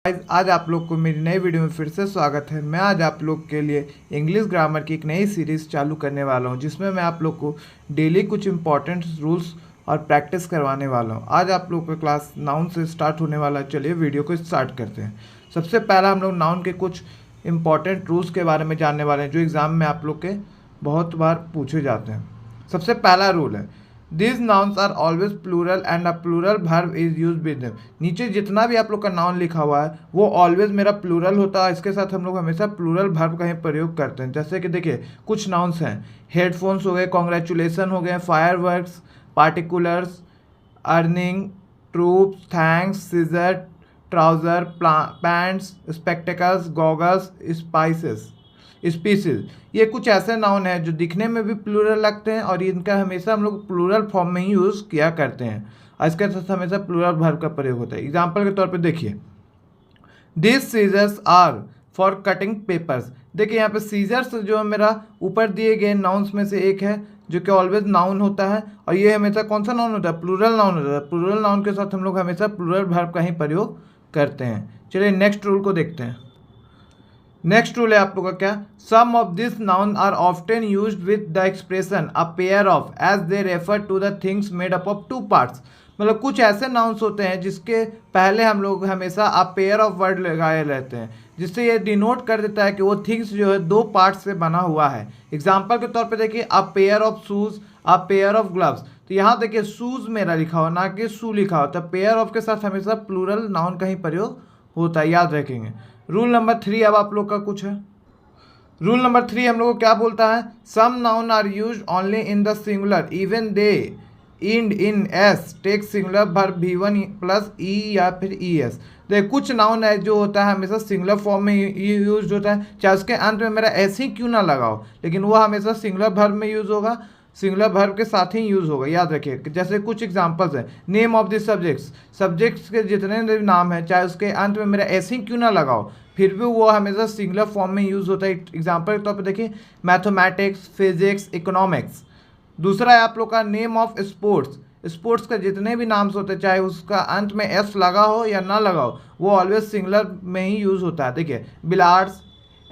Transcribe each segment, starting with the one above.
आज आप लोग को मेरी नई वीडियो में फिर से स्वागत है। मैं आज आप लोग के लिए इंग्लिश ग्रामर की एक नई सीरीज़ चालू करने वाला हूं, जिसमें मैं आप लोग को डेली कुछ इंपॉर्टेंट रूल्स और प्रैक्टिस करवाने वाला हूं। आज आप लोग का क्लास नाउन से स्टार्ट होने वाला है। चलिए वीडियो को स्टार्ट करते हैं। सबसे पहला हम लोग नाउन के कुछ इंपॉर्टेंट रूल्स के बारे में जानने वाले हैं, जो एग्ज़ाम में आप लोग के बहुत बार पूछे जाते हैं। सबसे पहला रूल है, These nouns are always plural and a plural verb is used with them। नीचे जितना भी आप लोग का नाउन लिखा हुआ है वो ऑलवेज मेरा प्लूरल होता है। इसके साथ हम लोग हमेशा प्लूरल वर्ब का ही प्रयोग करते हैं। जैसे कि देखिए कुछ नाउन्स हैं, हेडफोन्स हो गए, कॉन्ग्रेचुलेसन हो गए, fireworks, particulars, earning, troops, thanks, scissor, trouser, pants, spectacles, goggles, spices, species. ये कुछ ऐसे नाउन हैं जो दिखने में भी प्लूरल लगते हैं और इनका हमेशा हम लोग प्लूरल फॉर्म में ही यूज़ किया करते हैं और इसके साथ हमेशा प्लूरल वर्ब का प्रयोग होता है। एग्जाम्पल के तौर पे देखिए, this scissors are for cutting papers. देखिए यहाँ पे सीजर्स जो मेरा ऊपर दिए गए नाउन्स में से एक है, जो कि ऑलवेज नाउन होता है और ये हमेशा कौन सा नाउन होता है? प्लूरल नाउन होता है। प्लूरल नाउन के साथ हम लोग हमेशा प्लूरल वर्ब का ही प्रयोग करते हैं। चलिए नेक्स्ट रूल को देखते हैं। नेक्स्ट रूल है आप लोग का क्या, some of this noun are often used with the expression a pair of as they refer to the things made up of two parts. मतलब कुछ ऐसे नाउन्स होते हैं जिसके पहले हम लोग हमेशा अ पेयर ऑफ वर्ड लगाए रहते हैं, जिससे ये डिनोट कर देता है कि वो थिंग्स जो है दो पार्ट्स से बना हुआ है। एग्जाम्पल के तौर पे देखिए, अ pair of shoes, a pair of gloves. तो यहाँ देखिए शूज मेरा लिखा हो, ना कि शू लिखा हो, तो पेयर ऑफ के साथ हमेशा प्लूरल नाउन का ही प्रयोग होता है, याद रखेंगे। रूल नंबर 3 अब आप लोग का कुछ है। रूल नंबर 3 हम लोग को क्या बोलता है, some noun are used only in the singular even they end in s take singular verb V1 plus e या फिर ES। देखिए कुछ नाउन है जो होता है हमेशा सिंगुलर फॉर्म में यूज होता है, चाहे उसके अंत में मेरा ऐसे ही क्यों ना लगाओ, लेकिन वो हमेशा सिंगुलर वर्ब में यूज होगा, सिंगुलर वर्ब के साथ ही यूज होगा, याद रखिए। जैसे कुछ एग्जांपल्स हैं, name of the subjects, subjects के जितने भी नाम हैं चाहे उसके अंत में मेरा ऐसे ही क्यों ना लगाओ, फिर भी वो हमेशा सिंगुलर फॉर्म में यूज होता है। एग्जांपल के तौर पे देखिए, मैथमेटिक्स, फिजिक्स, इकोनॉमिक्स। दूसरा है आप लोग का नेम ऑफ स्पोर्ट्स, स्पोर्ट्स का जितने भी नाम्स होते हैं चाहे उसका अंत में एस लगा हो या ना लगा हो, वो ऑलवेज सिंगुलर में ही यूज होता है। देखिए बिलार्ड्स,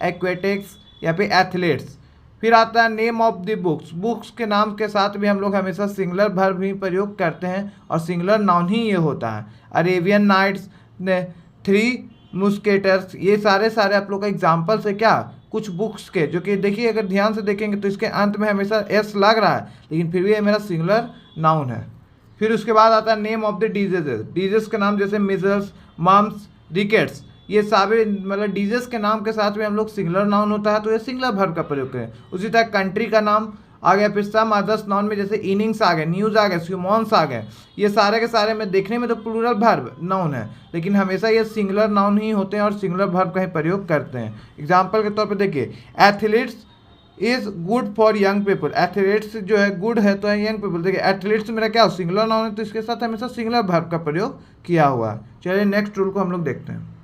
एक्वेटिक्स या फिर एथलीट्स। फिर आता है name of the books, books के नाम के साथ भी हम लोग हमेशा सिंगुलर वर्ब ही प्रयोग करते हैं और सिंगुलर नाउन ही ये होता है। अरेबियन नाइट्स, थ्री मुस्केटर्स, ये सारे आप लोग का एग्जाम्पल्स है क्या, कुछ बुक्स के, जो कि देखिए अगर ध्यान से देखेंगे तो इसके अंत में हमेशा एस लग रहा है, लेकिन फिर भी ये मेरा सिंगुलर नाउन है। फिर उसके बाद आता है name of the diseases, disease के नाम जैसे मिजल्स, मम्स, रिकेट्स। ये सारे मतलब डिजीज के नाम के साथ भी हम लोग सिंगुलर नाउन होता है, तो ये सिंगुलर वर्ब का प्रयोग करें। उसी तरह कंट्री का नाम आ गया, फिर सम अदर्स नाउन में जैसे इनिंग्स आ गए, न्यूज़ आ गए, स्यूमॉन्स आ गए, ये सारे के सारे में देखने में तो प्लूरल वर्ब नाउन है, लेकिन हमेशा ये सिंगुलर नाउन ही होते हैं और सिंगुलर वर्ब का ही प्रयोग करते हैं। एग्जाम्पल के तौर पे देखिए, athletes is good for young people, athletes जो है गुड है तो है यंग पीपल। देखिए एथलीट्स मेरा क्या सिंगुलर नाउन है, तो इसके साथ हमेशा सिंगुलर वर्ब का प्रयोग किया हुआ है। चलिए नेक्स्ट रूल को हम लोग देखते हैं।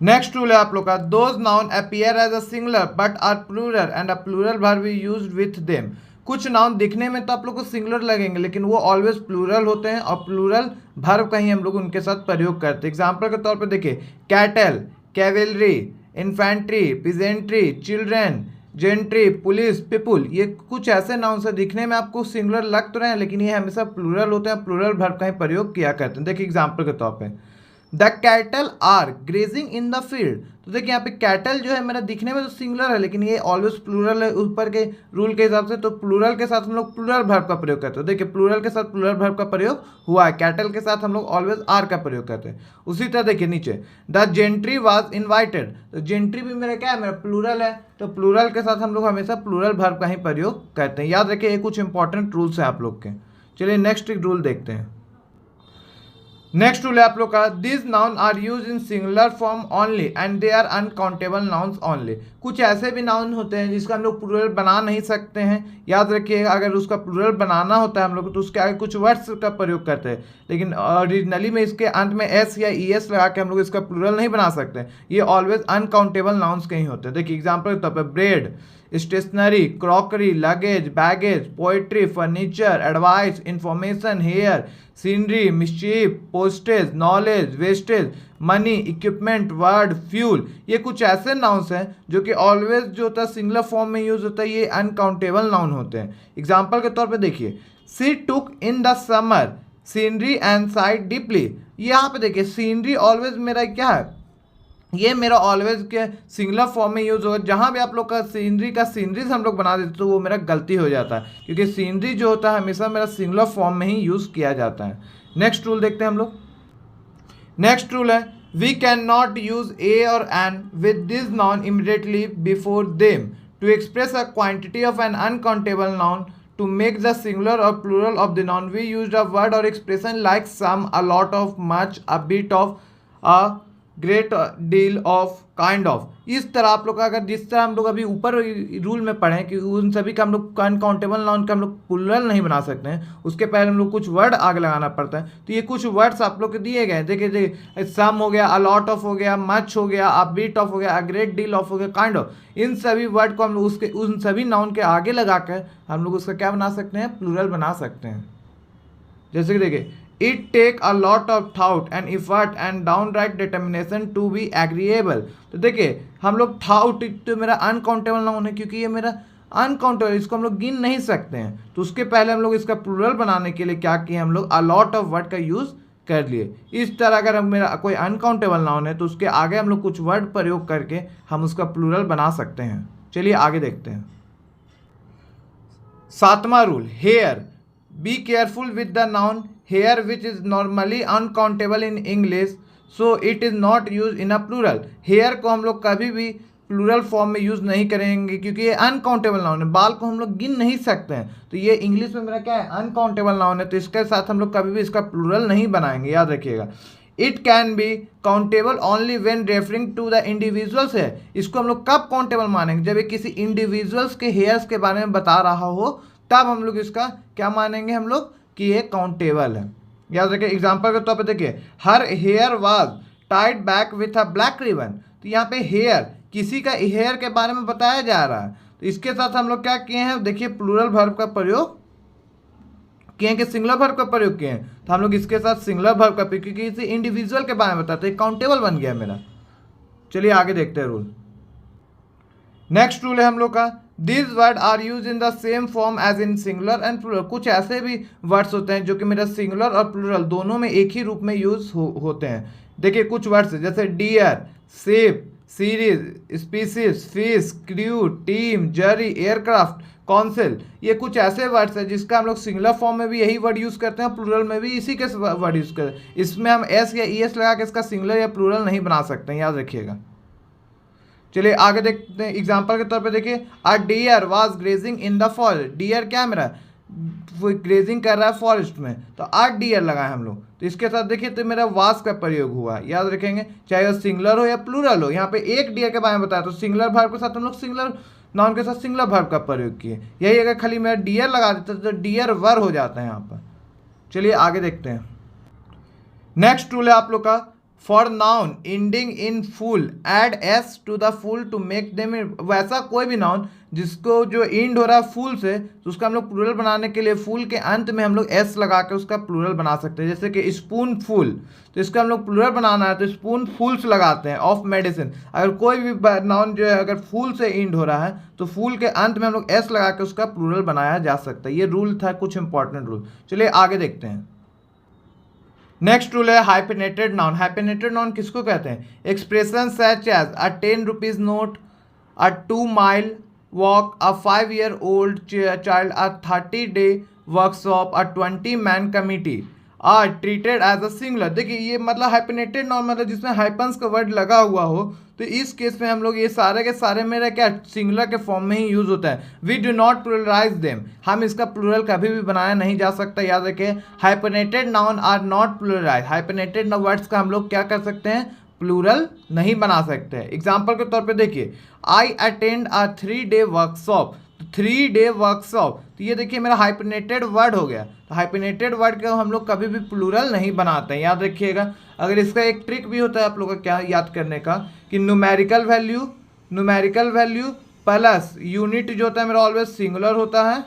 नेक्स्ट रूल है आप लोग का, those noun appear as a singular but are plural and a plural verb is used with them. कुछ नाउन दिखने में तो आप लोग को सिंगुलर लगेंगे, लेकिन वो ऑलवेज प्लूरल होते हैं और प्लूरल वर्ब का ही हम लोग उनके साथ प्रयोग करते हैं। एग्जाम्पल के तौर पे देखिए, cattle, cavalry, infantry, peasantry, children, gentry, police, people. ये कुछ ऐसे नाउन से दिखने में आपको सिंगुलर लग तो रहे हैं, लेकिन ये हमेशा प्लूरल होते हैं, प्लूरल वर्ब का ही प्रयोग किया करते हैं। देखिए एग्जाम्पल के तौर पे, the cattle are grazing in the field. तो देखिए यहाँ पे कैटल जो है मेरा दिखने में तो सिंगुलर है, लेकिन ये ऑलवेज प्लूरल है ऊपर के रूल के हिसाब से, तो प्लूरल के साथ हम लोग प्लूरल वर्ब का प्रयोग करते हैं। देखिए प्लूरल के साथ प्लूरल वर्ब का प्रयोग हुआ है, कैटल के साथ हम लोग ऑलवेज आर का प्रयोग करते हैं। उसी तरह देखिए नीचे, द जेंट्री वाज इन्वाइटेड, तो जेंट्री भी मेरा क्या है, मेरा प्लूरल है, तो प्लूरल के साथ हम लोग हमेशा प्लूरल वर्ब का ही प्रयोग करते हैं। याद रखिए ये कुछ इंपॉर्टेंट रूल्स हैं आप लोग के। चलिए नेक्स्ट रूल देखते हैं। नेक्स्ट रूल है आप लोग का, this noun are use in singular form only and they are uncountable nouns only. कुछ ऐसे भी नाउन होते हैं जिसका हम लोग प्लूरल बना नहीं सकते हैं। याद रखिए अगर उसका प्लूरल बनाना होता है हम लोग तो उसके आगे कुछ वर्ड्स का प्रयोग करते हैं, लेकिन ओरिजिनली में इसके अंत में एस या ES लगा के हम लोग इसका प्लूरल नहीं बना सकते। ये ऑलवेज अनकाउंटेबल नाउन्स के ही होते हैं। देखिए एग्जाम्पल के तौर पर bread, stationery, crockery, luggage, baggage, poetry, furniture, advice, information, hair, scenery, mischief, postage, knowledge, wastage, money, equipment, word, fuel. ये कुछ ऐसे नाउन्स हैं जो कि ऑलवेज जो होता है सिंगुलर फॉर्म में यूज होता है, ये अनकाउंटेबल नाउन होते हैं। एग्जाम्पल के तौर पे देखिए, she took in the summer scenery and sighed deeply. यहाँ पे देखिए सीनरी ऑलवेज मेरा क्या है, ये मेरा ऑलवेज के सिंगुलर फॉर्म में यूज होगा। जहाँ भी आप लोग का सीनरीज हम लोग बना देते तो वो मेरा गलती हो जाता है, क्योंकि सीनरी जो होता है हमेशा मेरा सिंगुलर फॉर्म में ही यूज़ किया जाता है। नेक्स्ट रूल देखते हैं हम लोग। नेक्स्ट रूल है, we can not use a और an with this noun immediately before them to express a quantity of an uncountable noun to make the singular or plural of the noun. We used a word or expression like some, a lot of, much, a bit of, a great deal of, kind of. इस तरह आप लोग अगर जिस तरह हम लोग अभी ऊपर रूल में पढ़ें कि उन सभी का हम लोग अनकाउंटेबल नाउन का हम लोग प्लूरल नहीं बना सकते हैं, उसके पहले हम लोग कुछ वर्ड आगे लगाना पड़ता है। तो ये कुछ वर्ड्स आप लोग के दिए गए हैं, देखिए सम हो गया, अ लॉट ऑफ हो गया, मच हो गया, अ बिट ऑफ हो गया, अ ग्रेट डील ऑफ हो गया, काइंड ऑफ। इन सभी वर्ड को हम लोग उसके उन सभी नाउन के आगे लगा कर हम लोग उसका क्या बना सकते हैं, प्लूरल बना सकते हैं। जैसे कि देखिए, it take a lot of thought and effort and downright determination to be agreeable. तो देखिए हम लोग थाउट तो मेरा अनकाउंटेबल नाउन है, क्योंकि ये मेरा अनकाउंटेबल, इसको हम लोग गिन नहीं सकते हैं। तो उसके पहले हम लोग इसका प्लूरल बनाने के लिए क्या किए, हम लोग अ लॉट ऑफ वर्ड का यूज़ कर लिए। इस तरह अगर हम मेरा कोई अनकाउंटेबल नाउन है तो उसके आगे हम लोग कुछ वर्ड प्रयोग करके हम उसका प्लूरल बना सकते हैं। चलिए आगे देखते हैं। 7वां rule, hair. Be careful with the noun hair which is normally uncountable in English, so it is not use in a plural. Hair को हम लोग कभी भी प्लूरल फॉर्म में यूज़ नहीं करेंगे, क्योंकि ये अनकाउंटेबल नाउन है। बाल को हम लोग गिन नहीं सकते हैं, तो ये इंग्लिश में मेरा क्या है, अनकाउंटेबल नाउन है। तो इसके साथ हम लोग कभी भी इसका प्लूरल नहीं बनाएंगे, याद रखिएगा। It can be countable only when referring to the individuals है। इसको हम लोग कब काउंटेबल मानेंगे, जब ये किसी इंडिविजुअल्स के हेयर्स के बारे में बता रहा हो, तब हम लोग इसका क्या मानेंगे हम लोग कि ये काउंटेबल है। याद रखिए, एग्जाम्पल के तौर पे देखिए, her hair was tied back with a black ribbon. तो यहाँ पे हेयर, किसी का हेयर के बारे में बताया जा रहा है, तो इसके साथ हम लोग क्या किए हैं, देखिए प्लूरल वर्ब का प्रयोग किए हैं कि सिंगुलर वर्ब का प्रयोग किए हैं। तो हम लोग इसके साथ सिंगुलर वर्ब का, क्योंकि इसे इंडिविजुअल के बारे में बताते हैं, काउंटेबल बन गया मेरा। चलिए आगे देखते हैं रूल। नेक्स्ट रूल है हम लोग का, this word are use in the same form as in singular and plural. कुछ ऐसे भी वर्ड्स होते हैं जो कि मेरा सिंगुलर और प्लूरल दोनों में एक ही रूप में यूज होते हैं। देखिए कुछ वर्ड्स जैसे deer, sheep, series, species, fish, crew, team, jury, aircraft, council. ये कुछ ऐसे वर्ड्स हैं जिसका हम लोग सिंगुलर फॉर्म में भी यही वर्ड यूज़ करते हैं, प्लूरल में भी इसी के वर्ड यूज़ करते हैं। इसमें हम एस या ई एस लगा के इसका सिंगुलर या प्लूरल नहीं बना सकते हैं, याद रखिएगा। चलिए आगे देखते हैं। एग्जाम्पल के तौर पे देखिए, a deer was grazing in the forest. Deer क्या है मेरा, वो ग्रेजिंग कर रहा है फॉरेस्ट में, तो अ डियर लगाए हम लोग। तो इसके साथ देखिए तो मेरा वाज का प्रयोग हुआ, याद रखेंगे, चाहे वो सिंगुलर हो या प्लूरल हो। यहाँ पे एक डियर के बारे में बताया, तो सिंगुलर वर्ब के साथ हम लोग सिंगुलर नाउन के साथ सिंगुलर वर्ब का प्रयोग किए। यही अगर खाली मेरा डियर लगा देता तो डियर वर हो जाता है यहाँ पर। चलिए आगे देखते हैं। नेक्स्ट रूल है आप लोग का, for noun ending in full add s to the full to make them. वैसा कोई भी नाउन जिसको जो एंड हो रहा है फुल से, तो उसका हम लोग प्लूरल बनाने के लिए फुल के अंत में हम लोग एस लगा के उसका प्लूरल बना सकते हैं। जैसे कि स्पून फुल, तो इसका हम लोग प्लूरल बनाना है तो स्पून फुल्स लगाते हैं ऑफ मेडिसिन। अगर कोई भी नाउन जो है अगर फुल से एंड हो रहा है तो फुल के अंत में हम लोग एस लगा के उसका प्लूरल बनाया जा सकता है। ये रूल था, कुछ इंपॉर्टेंट रूल। चलिए आगे देखते हैं। नेक्स्ट रूल है हाइफेनेटेड नाउन। हाइफेनेटेड नाउन किसको कहते हैं, expression such as a 10 rupees note, a 2 mile walk, a 5 year old child, a 30-day workshop, a 20-man committee are treated as a singular. देखिए ये मतलब हाइफेनेटेड नाउन मतलब जिसमें हाइपन्स का वर्ड लगा हुआ हो, तो इस केस में हम लोग ये सारे के सारे मेरा क्या सिंगुलर के फॉर्म में ही यूज होता है। We do not pluralize them, हम इसका प्लूरल कभी भी बनाया नहीं जा सकता, याद रखें। Hyphenated noun are not pluralize. Hyphenated words का हम लोग क्या कर सकते हैं, प्लूरल नहीं बना सकते हैं। एग्जाम्पल के तौर पे देखिए, I attend a 3-day workshop. 3-day workshop, तो ये देखिए मेरा हाइफेनेटेड वर्ड हो गया। तो हाइफेनेटेड वर्ड को हम लोग कभी भी प्लूरल नहीं बनाते हैं, याद रखिएगा। अगर इसका एक ट्रिक भी होता है आप लोगों का क्या याद करने का, कि न्यूमेरिकल वैल्यू प्लस यूनिट जो होता है मेरा ऑलवेज सिंगुलर होता है,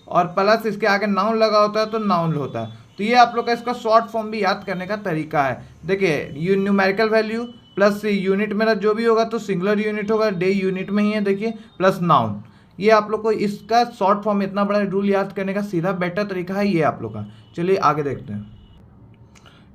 और प्लस इसके आगे नाउन लगा होता है तो नाउन होता है। तो ये आप लोग का इसका शॉर्ट फॉर्म भी याद करने का तरीका है। देखिए न्यूमेरिकल वैल्यू प्लस यूनिट मेरा जो भी होगा तो सिंगुलर यूनिट होगा, डे यूनिट में ही है देखिए, प्लस नाउन। ये आप लोग को इसका शॉर्ट फॉर्म इतना बड़ा रूल याद करने का सीधा बेटर तरीका है ये आप लोग का। चलिए आगे देखते हैं।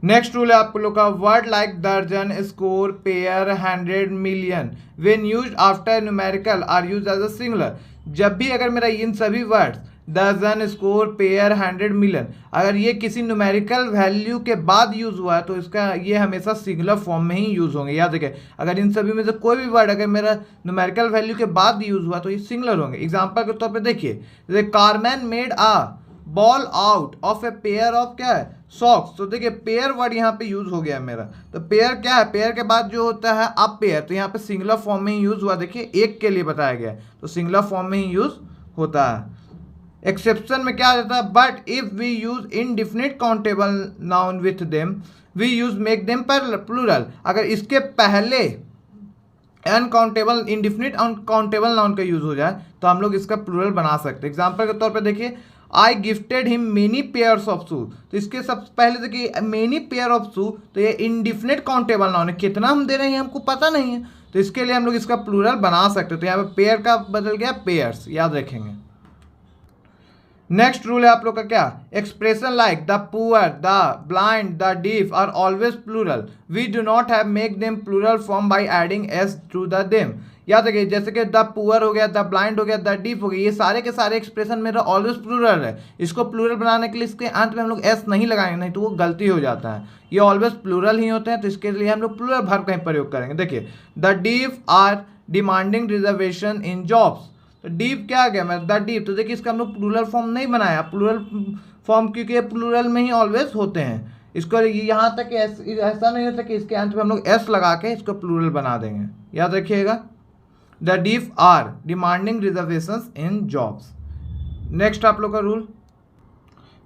नेक्स्ट रूल है आप लोग का वर्ड लाइक दर्जन, score, pair, 100, million when used after numerical are used as a singular. जब भी अगर मेरा इन सभी वर्ड्स दर्जन, स्कोर, पेयर, 100, मिलियन अगर ये किसी न्यूमेरिकल वैल्यू के बाद यूज हुआ है तो इसका ये हमेशा सिंगुलर फॉर्म में ही यूज होंगे। याद रखें, अगर इन सभी में से कोई भी वर्ड अगर मेरा न्यूमेरिकल वैल्यू के बाद यूज हुआ तो ये सिंगुलर होंगे। एग्जाम्पल के तौर पर देखिए, जैसे Carman made a ball out of a pair of क्या है सॉक्स। तो देखिए पेयर वर्ड यहाँ पे यूज हो गया मेरा। तो पेयर क्या है, पेयर के बाद जो होता है अब पेयर, तो यहाँ पे सिंगुलर फॉर्म में ही यूज हुआ। देखिए एक के लिए बताया गया है तो सिंगुलर फॉर्म में ही यूज होता है। एक्सेप्शन में क्या आ जाता है, but if we use indefinite countable noun with them we use make them plural. अगर इसके पहले अनकाउंटेबल इंडिफिनिट अनकाउंटेबल नाउन का यूज हो जाए तो हम लोग इसका प्लूरल बना सकते हैं। एग्जाम्पल के तौर पे देखिए, I gifted him many pairs of shoe. तो इसके सबसे पहले देखिए मेनी पेयर ऑफ शू, तो ये इंडिफिनिट काउंटेबल नाउन है, कितना हम दे रहे हैं हमको पता नहीं है, तो इसके लिए हम लोग इसका प्लूरल बना सकते हैं। तो यहाँ पे पेयर का बदल गया पेयर्स, याद रखेंगे। नेक्स्ट रूल है आप लोग का क्या, expression like the poor, the blind, the deaf are always plural, we do not have make them plural form by adding s to the them. याद रखिए, जैसे कि द पुअर हो गया, द ब्लाइंड हो गया, द डीफ हो गया, ये सारे के सारे एक्सप्रेशन मेरा ऑलवेज प्लूरल है। इसको प्लूरल बनाने के लिए इसके अंत में हम लोग एस नहीं लगाएंगे, नहीं तो वो गलती हो जाता है। ये ऑलवेज प्लूरल ही होते हैं, तो इसके लिए हम लोग प्लूरल वर्ब का ही प्रयोग करेंगे। देखिए, the deaf are demanding reservation in jobs. तो डीप क्या आ गया मैं, द डीप। तो देखिए इसका हम लोग प्लूरल फॉर्म नहीं बनाया, प्लूरल फॉर्म क्योंकि ये प्लूरल में ही ऑलवेज होते हैं। इसको यहाँ तक ऐसा नहीं होता कि इसके अंत में हम लोग एस लगा के इसको प्लूरल बना देंगे, याद रखिएगा। The deaf are demanding reservations in jobs. Next आप लोग का रूल,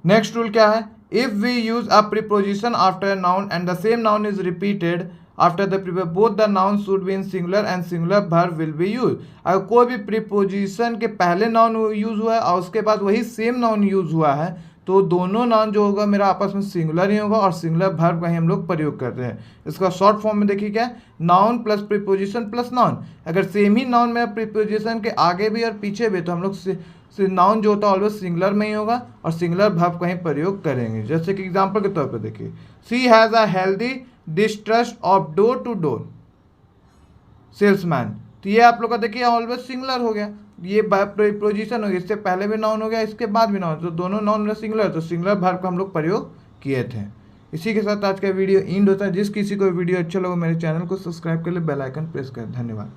नेक्स्ट रूल क्या है, if we use a preposition after noun and the same noun is repeated after the preposition both the noun should be in singular and singular verb will be use. अगर कोई भी preposition के पहले noun use हुआ है और उसके बाद वही सेम नाउन यूज हुआ है तो दोनों नाउन जो होगा मेरा आपस में सिंगुलर ही होगा और सिंगुलर वर्ब का ही हम लोग प्रयोग करते हैं। इसका शॉर्ट फॉर्म में देखिए क्या है, noun plus preposition plus noun. अगर सेम ही नाउन मेरा प्रीपोजिशन के आगे भी और पीछे भी तो हम लोग नाउन जो होता है ऑलवेज सिंगुलर में ही होगा और सिंगुलर वर्ब का ही प्रयोग करेंगे। जैसे कि एग्जाम्पल के तौर पर देखिए, she has a healthy distrust of door to door salesman. तो ये आप लोग का देखिए ऑलवेज सिंगुलर हो गया, ये प्रीपोजिशन हो गया, इससे पहले भी नाउन हो गया, इसके बाद भी नाउन, तो दोनों नाउन में सिंगुलर, तो सिंगुलर वर्ब का हम लोग प्रयोग किए थे। इसी के साथ आज का वीडियो एंड होता है। जिस किसी को वीडियो अच्छा लगा मेरे चैनल को सब्सक्राइब कर ले, बेल आइकन प्रेस कर। धन्यवाद।